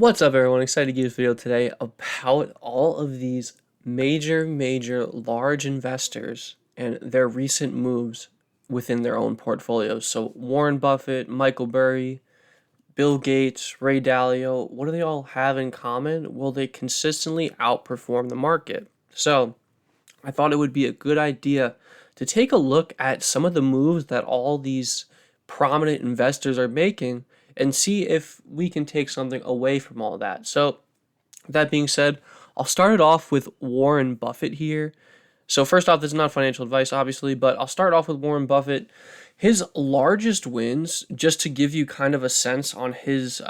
What's up, everyone? Excited to give this video today about all of these major, large investors and their recent moves within their own portfolios. So Warren Buffett, Michael Burry, Bill Gates, Ray Dalio, what do they all have in common? Well, they consistently outperform the market. So I thought it would be a good idea to take a look at some of the moves that all these prominent investors are making and see if we can take something away from all that. So, that being said, I'll start it off with Warren Buffett here. So, first off, this is not financial advice, obviously, but I'll start off with Warren Buffett. His largest wins, just to give you kind of a sense on his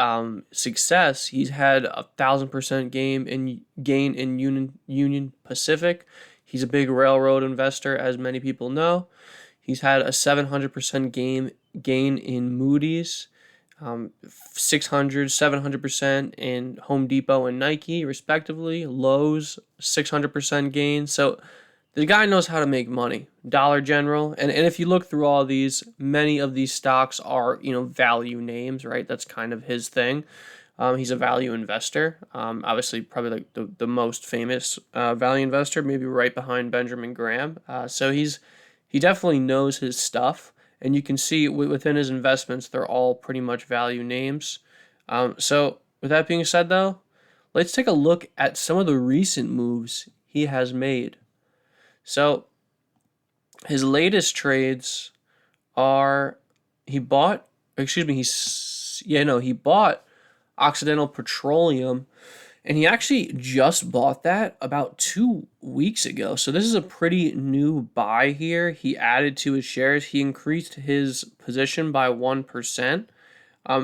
success, he's had 1,000% gain in Union Pacific. He's a big railroad investor, as many people know. He's had a 700% gain in Moody's, 600, 700% in Home Depot and Nike, respectively. Lowe's, 600% gain. So the guy knows how to make money. Dollar General. And if you look through all these, many of these stocks are, value names, right? That's kind of his thing. He's a value investor. Obviously, probably like the most famous value investor, maybe right behind Benjamin Graham. So he definitely knows his stuff, and you can see within his investments, they're all pretty much value names. So with that being said, though, let's take a look at some of the recent moves he has made. So his latest trades are he bought, excuse me, he bought Occidental Petroleum, and he actually just bought that about 2 weeks ago. So this is a pretty new buy here. He added to his shares. He increased his position by 1%.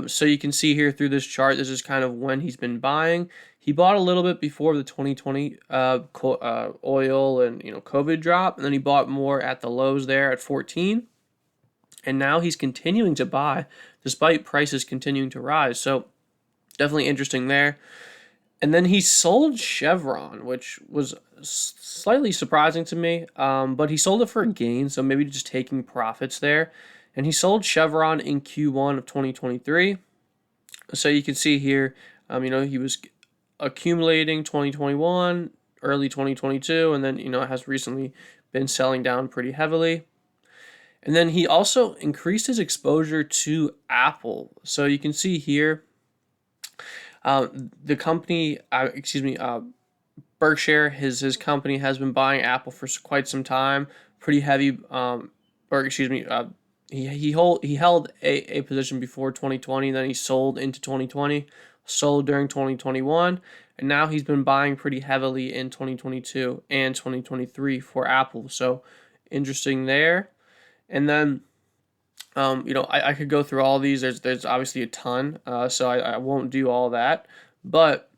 So you can see here through this chart, this is kind of when he's been buying. He bought a little bit before the 2020 oil and COVID drop, and then he bought more at the lows there at 14. And now he's continuing to buy despite prices continuing to rise. So definitely interesting there. And then he sold Chevron, which was slightly surprising to me, but he sold it for a gain, so maybe just taking profits there. And he sold Chevron in Q1 of 2023. So you can see here, he was accumulating 2021, early 2022, and then, has recently been selling down pretty heavily. And then he also increased his exposure to Apple. So you can see here, the company, Berkshire, his company has been buying Apple for quite some time, pretty heavy. He held a position before 2020, then he sold into 2020, sold during 2021, and now he's been buying pretty heavily in 2022 and 2023 for Apple. So interesting there. And then I could go through all these. There's obviously a ton, so I won't do all that. But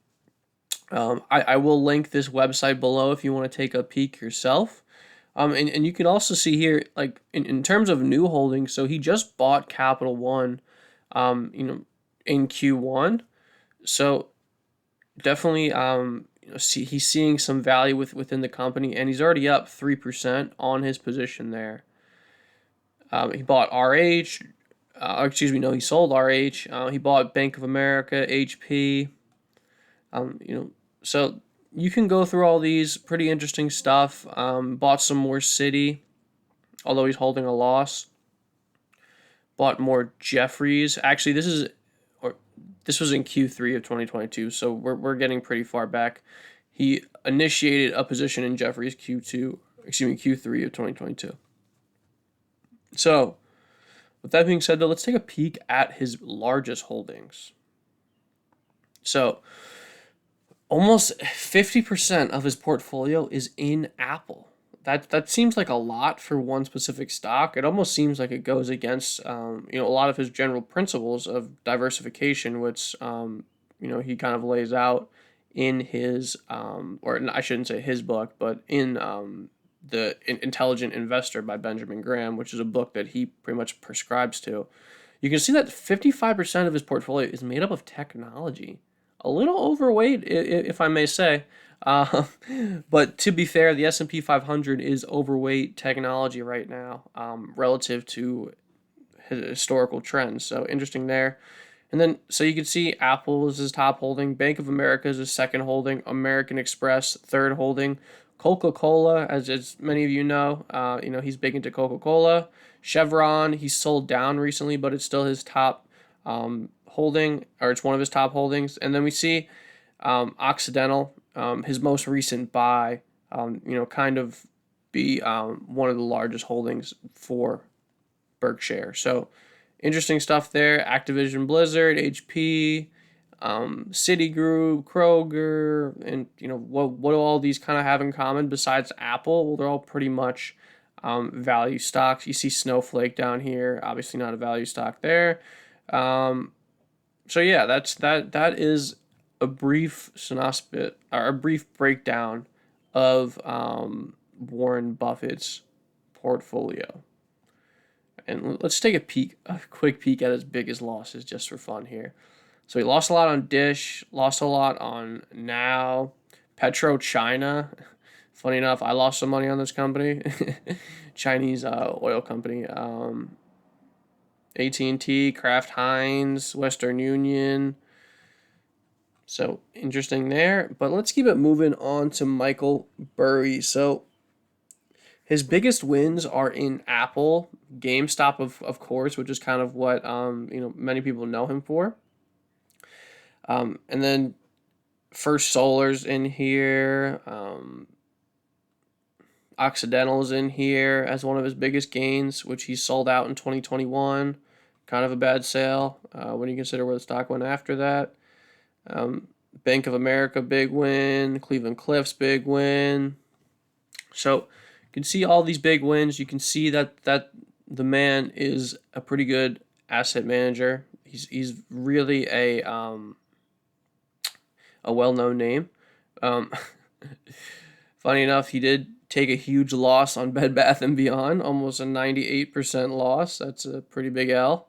I will link this website below if you want to take a peek yourself. And you can also see here, like in terms of new holdings, so he just bought Capital One, in Q1. So definitely, he's seeing some value within the company, and he's already up 3% on his position there. He bought RH. He sold RH. He bought Bank of America, HP. So you can go through all these, pretty interesting stuff. Bought some more Citi, although he's holding a loss. Bought more Jeffries. Actually, this was in Q3 of 2022, so we're getting pretty far back. He initiated a position in Jeffries Q3 of 2022. So, with that being said, though, let's take a peek at his largest holdings. So, almost 50% of his portfolio is in Apple. That seems like a lot for one specific stock. It almost seems like it goes against a lot of his general principles of diversification, which he kind of lays out in his or I shouldn't say his book, but in the Intelligent Investor by Benjamin Graham, which is a book that he pretty much prescribes to. You can see that 55% of his portfolio is made up of technology. A little overweight, if I may say. But to be fair, the S&P 500 is overweight technology right now, relative to historical trends. So interesting there. And then, so you can see Apple is his top holding, Bank of America is his second holding, American Express third holding, Coca-Cola, as many of you know, he's big into Coca-Cola. Chevron, he's sold down recently, but it's still his top holding, or it's one of his top holdings. And then we see Occidental, his most recent buy, you know, kind of be one of the largest holdings for Berkshire. So interesting stuff there. Activision Blizzard, HP, Citigroup, Kroger, and you know what do all these kind of have in common besides Apple? Well, they're all pretty much value stocks. You see Snowflake down here, obviously not a value stock there. So yeah, that is a brief synopsis or a brief breakdown of Warren Buffett's portfolio. And let's take a quick peek at his biggest losses just for fun here. So he lost a lot on Dish, lost a lot on Now, PetroChina. Funny enough, I lost some money on this company, Chinese oil company. AT&T, Kraft Heinz, Western Union. So interesting there. But let's keep it moving on to Michael Burry. So his biggest wins are in Apple, GameStop, of course, which is kind of what you know, many people know him for. And then First Solar's in here. Occidental's in here as one of his biggest gains, which he sold out in 2021. Kind of a bad sale when you consider where the stock went after that. Bank of America, big win. Cleveland Cliffs, big win. So you can see all these big wins. You can see that the man is a pretty good asset manager. He's really a well-known name. Funny enough, he did take a huge loss on Bed Bath & Beyond, almost a 98% loss. That's a pretty big L.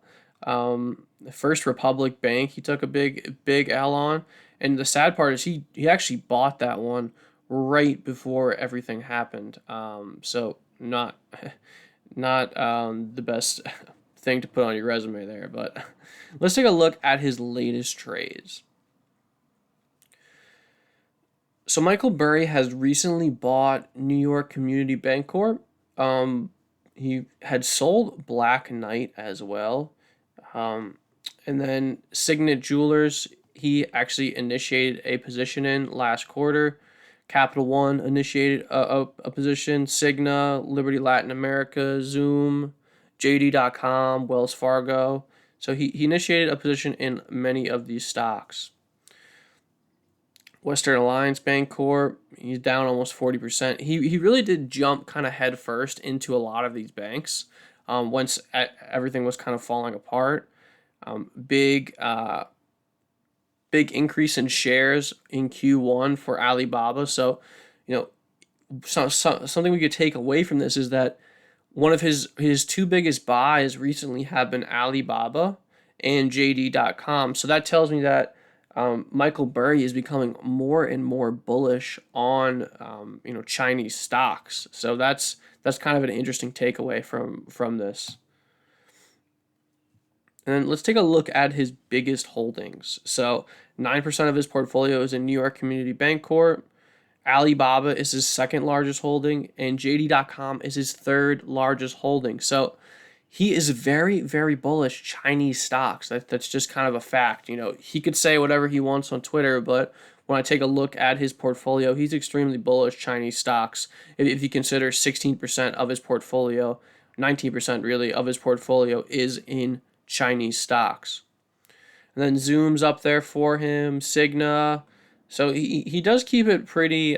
First Republic Bank, he took a big L on. And the sad part is he actually bought that one right before everything happened. So not the best thing to put on your resume there. But let's take a look at his latest trades. So Michael Burry has recently bought New York Community Bancorp. He had sold Black Knight as well. And then Signet Jewelers, he actually initiated a position in last quarter. Capital One initiated a position. Cigna, Liberty Latin America, Zoom, JD.com, Wells Fargo. So he initiated a position in many of these stocks. Western Alliance Bancorp, he's down almost 40%. He really did jump kind of head first into a lot of these banks once everything was kind of falling apart. Big increase in shares in Q1 for Alibaba. So, you know, something we could take away from this is that one of his two biggest buys recently have been Alibaba and JD.com. So that tells me that Michael Burry is becoming more and more bullish on you know, Chinese stocks. So that's kind of an interesting takeaway from this. And then let's take a look at his biggest holdings. So 9% of his portfolio is in New York Community Bancorp. Alibaba is his second largest holding, and JD.com is his third largest holding. So he is very, very bullish Chinese stocks. That's just kind of a fact. You know, he could say whatever he wants on Twitter, but when I take a look at his portfolio, he's extremely bullish Chinese stocks. If you consider 16% of his portfolio, 19% really of his portfolio is in Chinese stocks. And then Zoom's up there for him, Cigna. So he does keep it pretty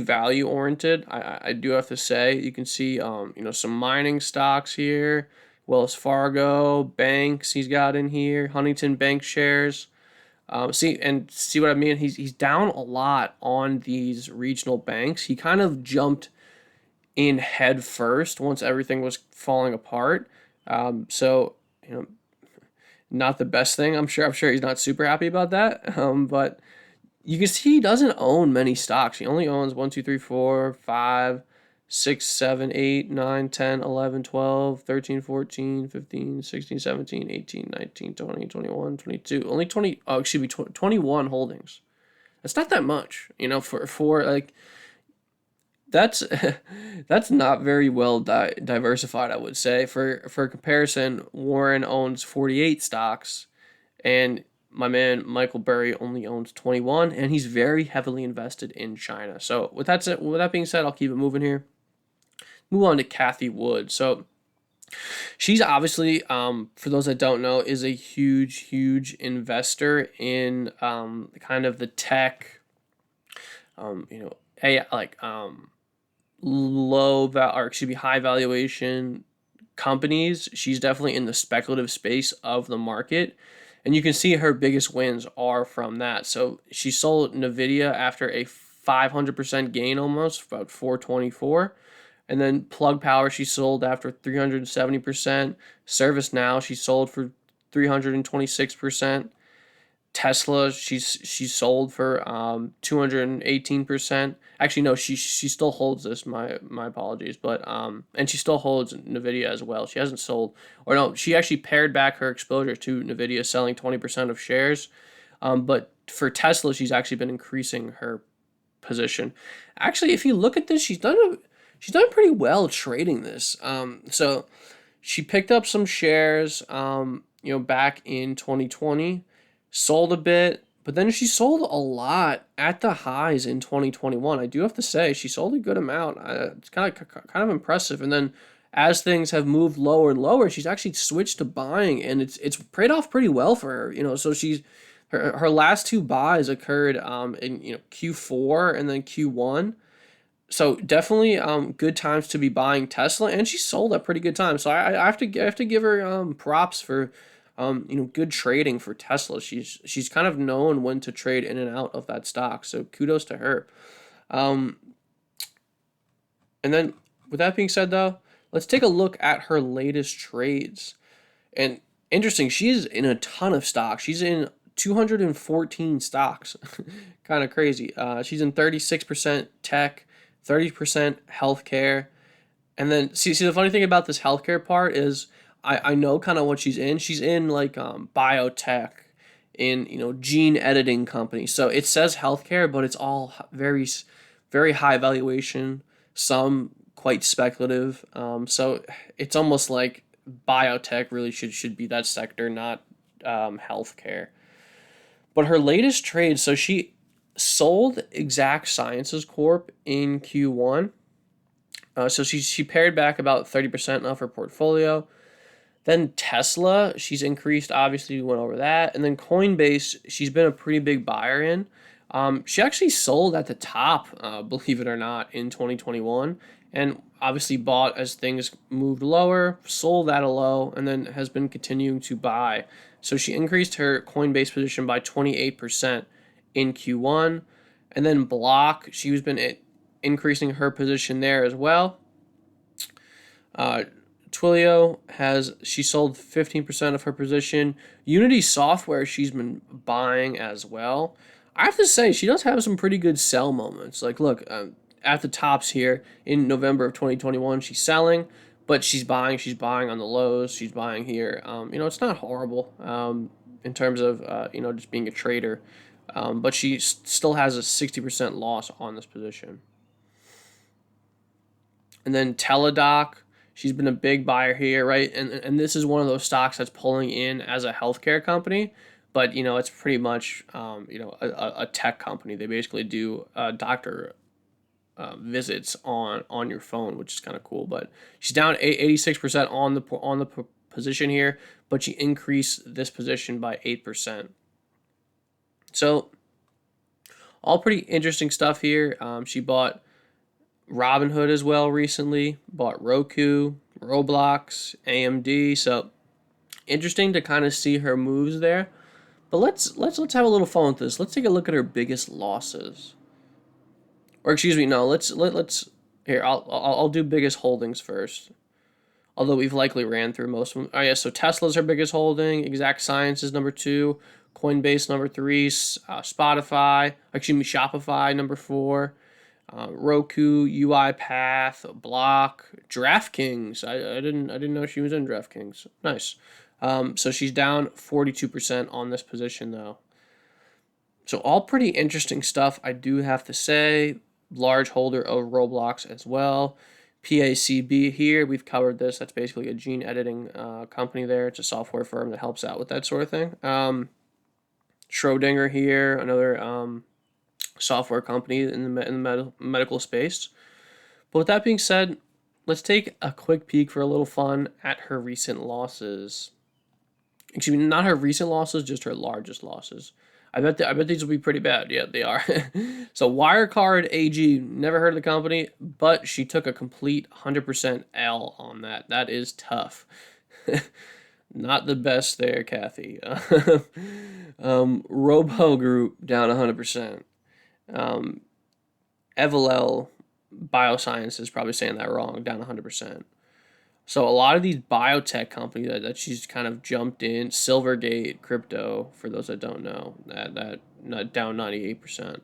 value oriented. I do have to say, you can see you know, some mining stocks here, Wells Fargo, banks he's got in here, Huntington Bank shares. See what I mean? He's down a lot on these regional banks. He kind of jumped in head first once everything was falling apart. So, you know, not the best thing. I'm sure he's not super happy about that. But you can see he doesn't own many stocks. He only owns 1, 2, 3, 4, 5, 6, 7, 8, 9, 10, 11, 12, 13, 14, 15, 16, 17, 18, 19, 20, 21, 22. Only 20, oh, excuse me, 21 holdings. That's not that much, for like, that's that's not very well diversified, I would say. For comparison, Warren owns 48 stocks, and my man Michael Burry only owns 21, and he's very heavily invested in China. So with that being said, I'll keep it moving here. Move on to Cathie Wood. So she's obviously, for those that don't know, is a huge investor in kind of the tech, AI, like high valuation companies. She's definitely in the speculative space of the market. And you can see her biggest wins are from that. So she sold Nvidia after a 500% gain almost, about 424. And then Plug Power she sold after 370%. ServiceNow she sold for 326%. Tesla she sold for 218%. Actually no, she still holds this. My apologies, but and she still holds Nvidia as well. She hasn't sold, or no, she actually pared back her exposure to Nvidia, selling 20% of shares. But for Tesla, she's actually been increasing her position. Actually, if you look at this, she's done pretty well trading this. So she picked up some shares, back in 2020, sold a bit, but then she sold a lot at the highs in 2021. I do have to say she sold a good amount. It's kind of impressive. And then as things have moved lower and lower, she's actually switched to buying, and it's paid off pretty well for her. So her last two buys occurred in Q4 and then Q1. So definitely good times to be buying Tesla, and she sold at pretty good times. So I have to give her props for good trading for Tesla. She's kind of known when to trade in and out of that stock. So kudos to her. And then with that being said, though, let's take a look at her latest trades. And interesting, she's in a ton of stocks. She's in 214 stocks. Kind of crazy. She's in 36% tech, 30% healthcare. And then see the funny thing about this healthcare part is I know kind of what she's in. She's in like biotech, in gene editing companies. So it says healthcare, but it's all very very high valuation, some quite speculative. So it's almost like biotech really should be that sector, not healthcare. But her latest trade, so she sold Exact Sciences Corp in Q1. So she pared back about 30% of her portfolio. Then Tesla, she's increased, obviously we went over that. And then Coinbase, she's been a pretty big buyer in. She actually sold at the top, believe it or not, in 2021. And obviously bought as things moved lower, sold at a low, and then has been continuing to buy. So she increased her Coinbase position by 28% in Q1. And then Block, she's been increasing her position there as well. Twilio she sold 15% of her position. Unity Software she's been buying as well. I have to say she does have some pretty good sell moments. Like look, at the tops here in November of 2021 she's selling, but she's buying on the lows. She's buying here. It's not horrible in terms of just being a trader. But she still has a 60% loss on this position. And then Teladoc, she's been a big buyer here, right? And this is one of those stocks that's pulling in as a healthcare company, but it's pretty much a tech company. They basically do doctor visits on your phone, which is kind of cool. But she's down 86% on the position here, but she increased this position by 8%. So all pretty interesting stuff here. She bought Robinhood as well recently, bought Roku, Roblox, AMD. So interesting to kind of see her moves there. But let's have a little fun with this. Let's take a look at her biggest losses. Or excuse me, no, let's here. I'll do biggest holdings first. Although we've likely ran through most of them. Oh yeah, so Tesla's her biggest holding. Exact Sciences number 2. Coinbase number 3. Shopify number 4. Roku, UiPath, Block, DraftKings. I didn't know she was in DraftKings. Nice. So she's down 42% on this position though. So all pretty interesting stuff, I do have to say. Large holder of Roblox as well. PACB here, we've covered this. That's basically a gene editing company there. It's a software firm that helps out with that sort of thing. Schrodinger here, another software company in the medical space. But with that being said, let's take a quick peek for a little fun at her recent losses. Excuse me, not her recent losses, just her largest losses. I bet these will be pretty bad. Yeah, they are. So Wirecard AG, never heard of the company, but she took a complete 100% L on that. That is tough. Not the best there, Cathie. Robo Group down 100%. Evolel Biosciences, probably saying that wrong, down 100%. So a lot of these biotech companies that she's kind of jumped in, Silvergate Crypto, for those that don't know, that down 98%.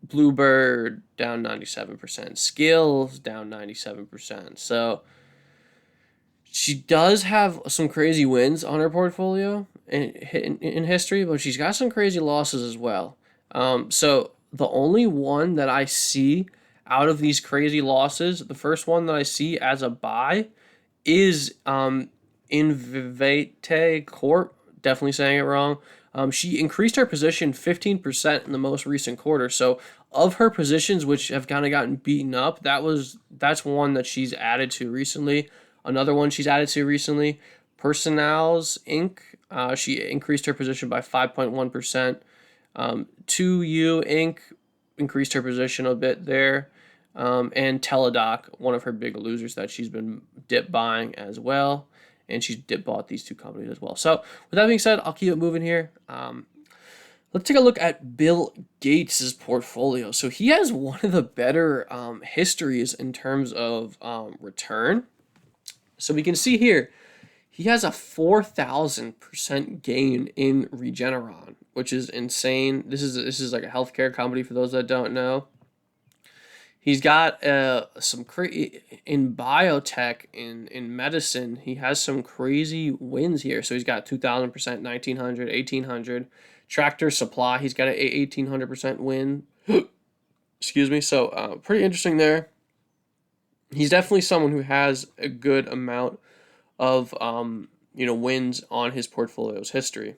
Bluebird down 97%. Skills down 97%. So she does have some crazy wins on her portfolio in history, but she's got some crazy losses as well. So the only one that I see out of these crazy losses, the first one that I see as a buy is Invivate Corp. Definitely saying it wrong. She increased her position 15% in the most recent quarter. So of her positions which have kind of gotten beaten up, that's one that she's added to recently. Another one she's added to recently, Personals Inc. She increased her position by 5.1%. 2U Inc. increased her position a bit there. And Teladoc, one of her big losers that she's been dip buying as well. And she's dip bought these two companies as well. So with that being said, I'll keep it moving here. Let's take a look at Bill Gates' portfolio. So he has one of the better histories in terms of return. So we can see here, he has a 4,000% gain in Regeneron, which is insane. This is like a healthcare company for those that don't know. He's got some in biotech, in medicine. He has some crazy wins here. So he's got 2,000%, 1,900, 1,800. Tractor Supply, he's got an 1,800% win. Excuse me. So pretty interesting there. He's definitely someone who has a good amount of wins on his portfolio's history.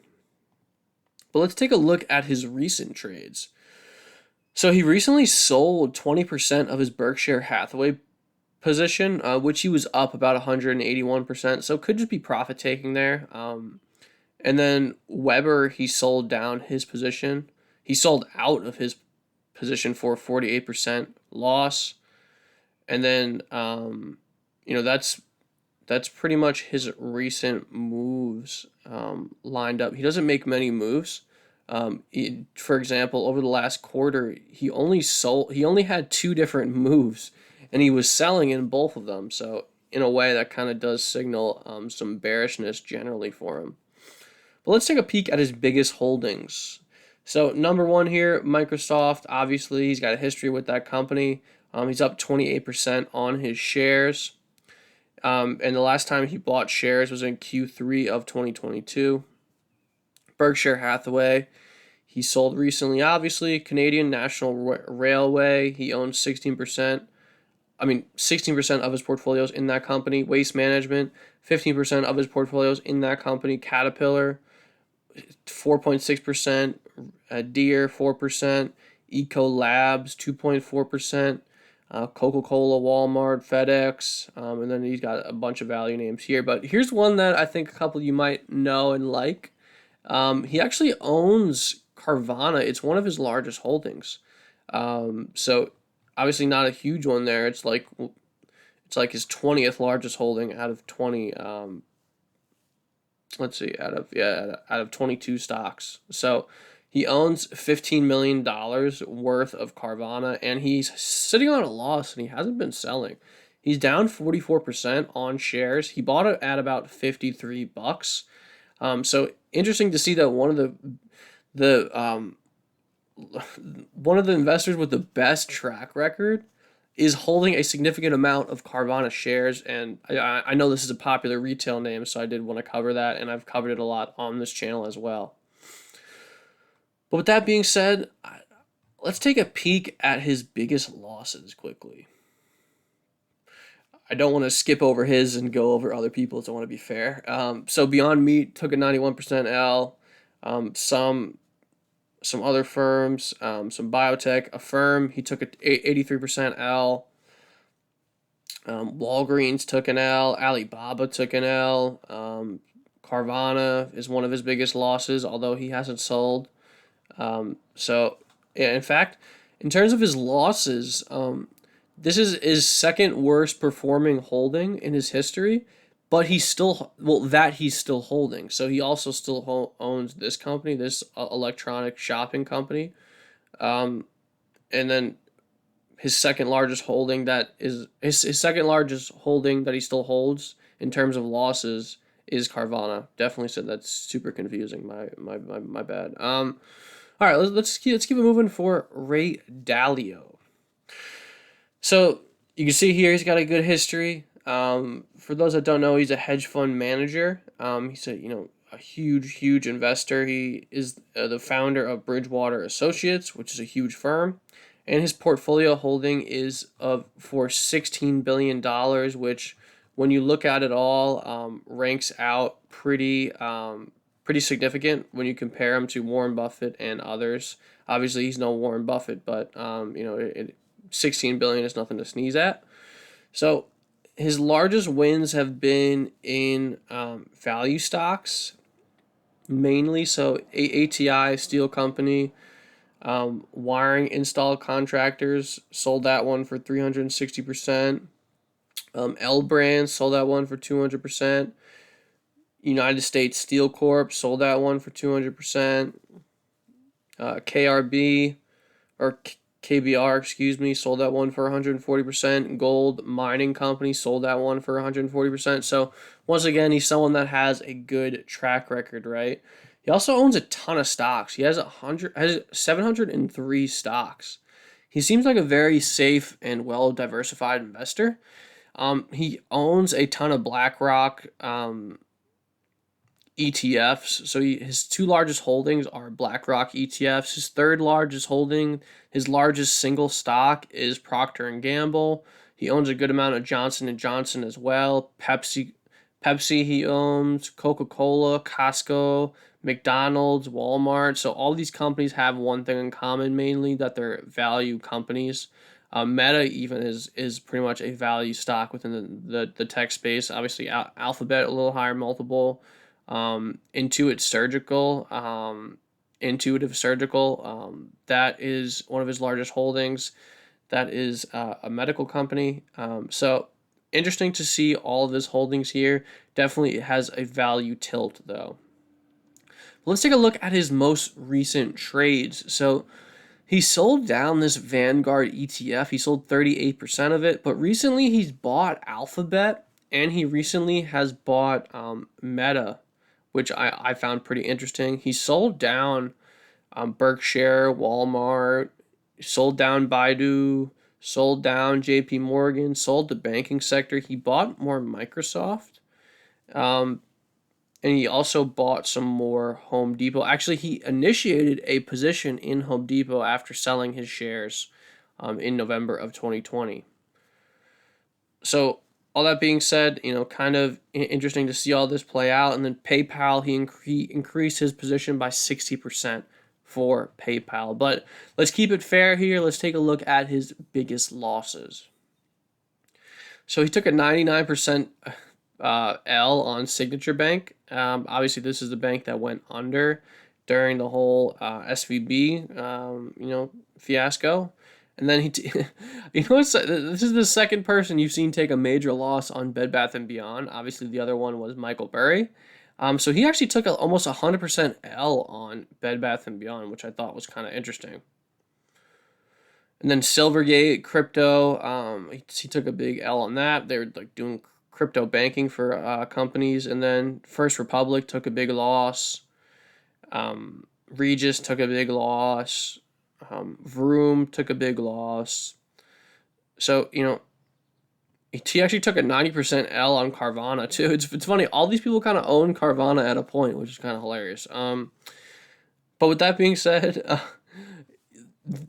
But let's take a look at his recent trades. So he recently sold 20% of his Berkshire Hathaway position, which he was up about 181%. So could just be profit taking there. And then Weber, he sold down his position. He sold out of his position for 48% loss. And then that's pretty much his recent moves lined up. He doesn't make many moves. For example, over the last quarter, he only had 2 different moves, and he was selling in both of them. So in a way, that kind of does signal some bearishness generally for him. But let's take a peek at his biggest holdings. So number 1 here, Microsoft. Obviously, he's got a history with that company. He's up 28% on his shares. And the last time he bought shares was in Q3 of 2022. Berkshire Hathaway, he sold recently, obviously. Canadian National Railway, he owns 16% of his portfolios in that company. Waste Management, 15% of his portfolios in that company. Caterpillar, 4.6%. Deere, 4%. Eco Labs, 2.4%. Coca-Cola, Walmart, FedEx, and then he's got a bunch of value names here. But here's one that I think a couple of you might know and like. He actually owns Carvana. It's one of his largest holdings. So obviously not a huge one there. It's like his 20th largest holding out of 20. Let's see, out of 22 stocks. So he owns $15 million worth of Carvana, and he's sitting on a loss, and he hasn't been selling. He's down 44% on shares. He bought it at about $53. So interesting to see that one of the one of the investors with the best track record is holding a significant amount of Carvana shares. And I know this is a popular retail name, so I did want to cover that, and I've covered it a lot on this channel as well. But with that being said, let's take a peek at his biggest losses quickly. I don't want to skip over his and go over other people's. I want to be fair. So Beyond Meat took a 91% L. Some other firms, some biotech, Affirm, he took a 83% L. Walgreens took an L. Alibaba took an L. Carvana is one of his biggest losses, although he hasn't sold. So, yeah, in fact, in terms of his losses, this is his second worst performing holding in his history, but he's still holding. So he also still owns this company, this electronic shopping company, and then his second largest holding that he still holds in terms of losses is Carvana. Definitely said that's super confusing. My bad. All right, let's keep it moving for Ray Dalio. So you can see here he's got a good history. For those that don't know, he's a hedge fund manager. He's a huge investor. He is the founder of Bridgewater Associates, which is a huge firm, and his portfolio holding is for $16 billion, which, when you look at it all, ranks out pretty significant when you compare him to Warren Buffett and others. Obviously, he's no Warren Buffett, but 16 billion is nothing to sneeze at. So his largest wins have been in value stocks, mainly. So ATI Steel Company, wiring install contractors, sold that one for 360%. L Brands sold that one for 200%. United States Steel Corp sold that one for 200%. KRB or KBR, excuse me, sold that one for 140%. Gold Mining Company sold that one for 140%. So once again, he's someone that has a good track record, right? He also owns a ton of stocks. He has 703 stocks. He seems like a very safe and well diversified investor. He owns a ton of BlackRock ETFs. So his two largest holdings are BlackRock ETFs. His third largest holding, his largest single stock, is Procter and Gamble. He owns a good amount of Johnson & Johnson as well. Pepsi he owns, Coca-Cola, Costco, McDonald's, Walmart. So all these companies have one thing in common, mainly that they're value companies. Meta even is pretty much a value stock within the tech space. Obviously, Alphabet, a little higher multiple. Intuitive Surgical, that is one of his largest holdings. That is a medical company. So interesting to see all of his holdings here. Definitely has a value tilt though. Let's take a look at his most recent trades. So he sold down this Vanguard ETF. He sold 38% of it, but recently he's bought Alphabet, and he recently has bought Meta, which I found pretty interesting. He sold down Berkshire, Walmart, sold down Baidu, sold down JP Morgan, sold the banking sector. He bought more Microsoft, and he also bought some more Home Depot. Actually, he initiated a position in Home Depot after selling his shares in November of 2020. So all that being said, kind of interesting to see all this play out. And then PayPal, he increased his position by 60% for PayPal. But let's keep it fair here. Let's take a look at his biggest losses. So he took a 99% L on Signature Bank. Obviously, this is the bank that went under during the whole SVB, fiasco. And then this is the second person you've seen take a major loss on Bed Bath & Beyond. Obviously, the other one was Michael Burry. So he actually took almost 100% L on Bed Bath & Beyond, which I thought was kind of interesting. And then Silvergate Crypto, he took a big L on that. They were like doing crypto banking for companies. And then First Republic took a big loss. Regis took a big loss. Vroom took a big loss. So, he actually took a 90% L on Carvana too. It's funny. All these people kind of own Carvana at a point, which is kind of hilarious. But with that being said,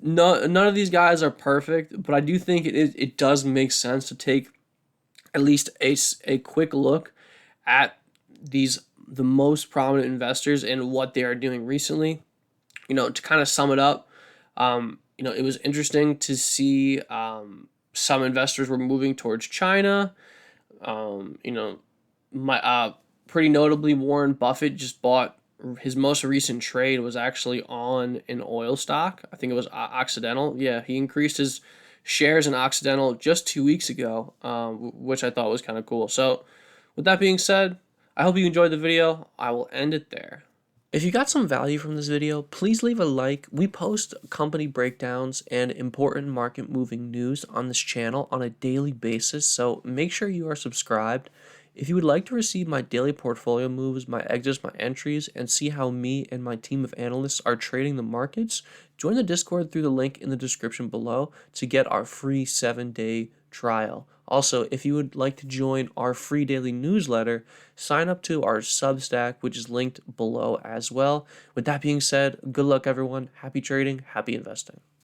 none of these guys are perfect, but I do think it does make sense to take at least a quick look at the most prominent investors and what they are doing recently. To kind of sum it up, it was interesting to see some investors were moving towards China. My pretty notably, Warren Buffett just bought his most recent trade was actually on an oil stock. I think it was Occidental. Yeah, he increased his shares in Occidental just 2 weeks ago, which I thought was kind of cool. So, with that being said, I hope you enjoyed the video. I will end it there. If you got some value from this video, please leave a like. We post company breakdowns and important market moving news on this channel on a daily basis, so make sure you are subscribed. If you would like to receive my daily portfolio moves, my exits, my entries, and see how me and my team of analysts are trading the markets, join the Discord through the link in the description below to get our free 7-day trial. Also, if you would like to join our free daily newsletter, sign up to our Substack, which is linked below as well. With that being said, good luck everyone. Happy trading, happy investing.